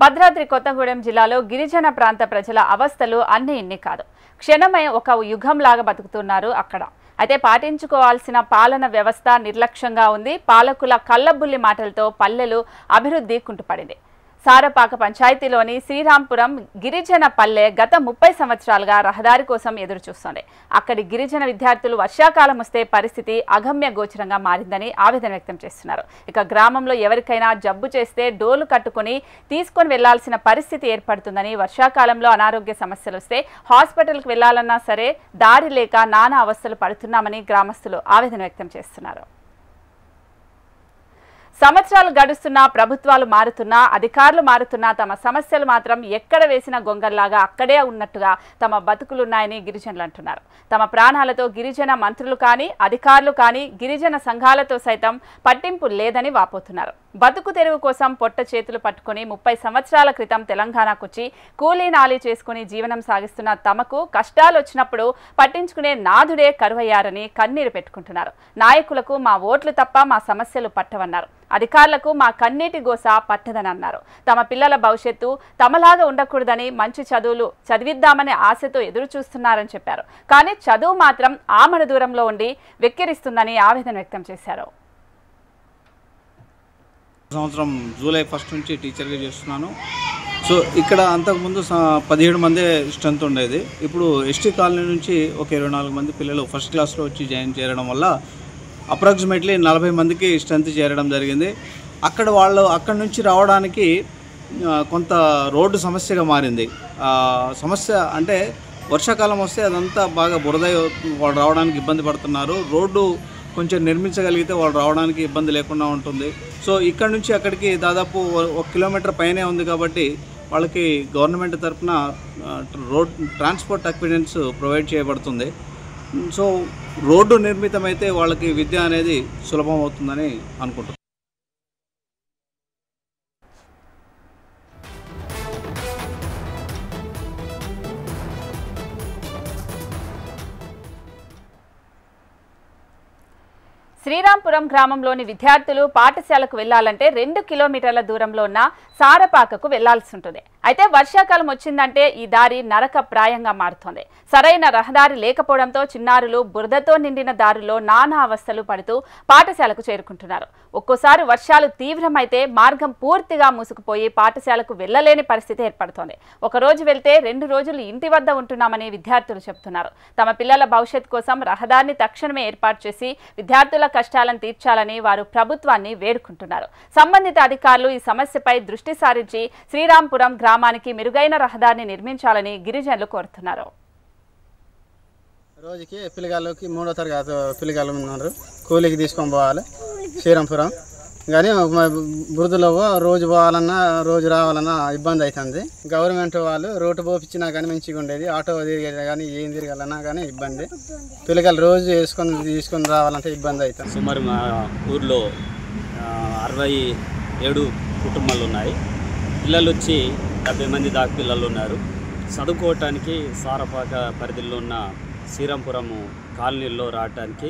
భద్రాద్రి కొత్తగూడెం జిల్లాలో గిరిజన ప్రాంత ప్రజల అవస్థలు అన్నీ ఇన్ని కాదు. క్షణమే ఒక యుగంలాగా బతుకుతున్నారు అక్కడ. అయితే పాటించుకోవాల్సిన పాలన వ్యవస్థ నిర్లక్ష్యంగా ఉంది. పాలకుల కళ్ళబుల్లి మాటలతో పల్లెలు అభివృద్ధి కుంటుపడింది. సారపాక పంచాయతీలోని శ్రీరాంపురం గిరిజన పల్లె గత 30 సంవత్సరాలుగా రహదారి కోసం ఎదురుచూస్తోంది. అక్కడి గిరిజన విద్యార్థులు వర్షాకాలం వస్తే పరిస్థితి అగమ్య గోచరంగా మారిందని ఆవేదన వ్యక్తం చేస్తున్నారు. ఇక గ్రామంలో ఎవరికైనా జబ్బు చేస్తే డోలు కట్టుకుని తీసుకొని వెళ్లాల్సిన పరిస్థితి ఏర్పడుతుందని, వర్షాకాలంలో అనారోగ్య సమస్యలు వస్తే హాస్పిటల్కి వెళ్లాలన్నా సరే దారి లేక నానా అవస్థలు పడుతున్నామని గ్రామస్తులు ఆవేదన వ్యక్తం చేస్తున్నారు. సంవత్సరాలు గడుస్తున్నా, ప్రభుత్వాలు మారుతున్నా, అధికారులు మారుతున్నా తమ సమస్యలు మాత్రం ఎక్కడ వేసిన గొంగల్లాగా అక్కడే ఉన్నట్టుగా తమ బతుకులున్నాయని గిరిజనులు అంటున్నారు. తమ ప్రాణాలతో గిరిజన మంత్రులు కానీ, అధికారులు కానీ, గిరిజన సంఘాలతో సైతం పట్టింపు లేదని వాపోతున్నారు. బతుకు తెరువు కోసం పొట్ట చేతులు పట్టుకుని 30 సంవత్సరాల క్రితం తెలంగాణకొచ్చి కూలీ నాలి చేసుకుని జీవనం సాగిస్తున్న తమకు కష్టాలు వచ్చినప్పుడు పట్టించుకునే నాథుడే కరువయ్యారని కన్నీరు పెట్టుకుంటున్నారు. నాయకులకు మా ఓట్లు తప్ప మా సమస్యలు పట్టవన్నారు. అధికారులకు మా కన్నీటి గోస పట్టదని అన్నారు. తమ పిల్లల భవిష్యత్తు తమలాగా ఉండకూడదని మంచి చదువులు చదివిద్దామనే ఆశతో ఎదురు చూస్తున్నారని చెప్పారు. కానీ చదువు మాత్రం ఆమడ దూరంలో ఉండి వెక్కిరిస్తుందని ఆవేదన వ్యక్తం చేశారు. సంవత్సరం జూలై 1 నుంచి టీచర్గా చేస్తున్నాను. సో ఇక్కడ అంతకుముందు 17 మంది స్ట్రెంత్ ఉండేది. ఇప్పుడు ఎస్టీ కాలనీ నుంచి ఒక 24 మంది పిల్లలు ఫస్ట్ క్లాస్లో వచ్చి జాయిన్ చేయడం వల్ల అప్రాక్సిమేట్లీ 40 మందికి స్ట్రెంత్ చేరడం జరిగింది. అక్కడి నుంచి రావడానికి కొంత రోడ్డు సమస్యగా మారింది. సమస్య అంటే వర్షాకాలం వస్తే అదంతా బాగా బురద, వాళ్ళు రావడానికి ఇబ్బంది పడుతున్నారు. రోడ్డు కొంచెం నిర్మించగలిగితే వాళ్ళు రావడానికి ఇబ్బంది లేకుండా ఉంటుంది. సో ఇక్కడ నుంచి అక్కడికి దాదాపు 1 కిలోమీటర్ పైనే ఉంది కాబట్టి వాళ్ళకి గవర్నమెంట్ తరఫున రోడ్ ట్రాన్స్పోర్ట్ అక్విడెన్స్ ప్రొవైడ్ చేయబడుతుంది. సో రోడ్డు నిర్మితమైతే వాళ్ళకి విద్య అనేది సులభం అవుతుందని అనుకుంటున్నాను. శ్రీరాంపురం గ్రామంలోని విద్యార్థులు పాఠశాలకు వెళ్లాలంటే 2 కిలోమీటర్ల దూరంలో ఉన్న సారపాకకు వెళ్లాల్సి ఉంటుంది. అయితే వర్షాకాలం వచ్చిందంటే ఈ దారి నరక ప్రాయంగా మారుతోంది. సరైన రహదారి లేకపోవడంతో చిన్నారులు బురదతో నిండిన దారిలో నానా అవస్థలు పడుతూ పాఠశాలకు చేరుకుంటున్నారు. ఒక్కోసారి వర్షాలు తీవ్రమైతే మార్గం పూర్తిగా మూసుకుపోయి పాఠశాలకు వెళ్లలేని పరిస్థితి ఏర్పడుతోంది. ఒకరోజు వెళ్తే 2 రోజులు ఇంటి వద్ద ఉంటున్నామని విద్యార్థులు చెబుతున్నారు. తమ పిల్లల భవిష్యత్ కోసం రహదారిని తక్షణమే ఏర్పాటు చేసి విద్యార్థుల కష్టాలను తీర్చాలని వారు ప్రభుత్వాన్ని వేడుకుంటున్నారు. సంబంధిత అధికారులు ఈ సమస్యపై దృష్టి సారించి శ్రీరాంపురం గ్రామానికి మెరుగైన రహదారిని నిర్మించాలని గిరిజనులు కోరుతున్నారు. రోజుకి పిల్లగాళ్ళకి 3వ తరగతి పిల్లగాళ్ళు ఉన్నారు. కూలీకి తీసుకొని పోవాలి శ్రీరాంపురం. కానీ బురదలో రోజు పోవాలన్నా రోజు రావాలన్నా ఇబ్బంది అవుతుంది. గవర్నమెంట్ వాళ్ళు రోడ్డు పోపించినా కానీ మంచిగా ఉండేది. ఆటో తిరిగేది కానీ ఏం తిరగాలన్నా కానీ ఇబ్బంది. పిల్లగాళ్ళు రోజు తీసుకొని రావాలంటే ఇబ్బంది అవుతుంది. సుమారు మా ఊర్లో 67 కుటుంబాలు ఉన్నాయి. పిల్లలు వచ్చి 70 మంది దాకా పిల్లలు ఉన్నారు. చదువుకోవటానికి సారపాక పరిధిలో ఉన్న శ్రీరాంపురం కాలనీలో రావడానికి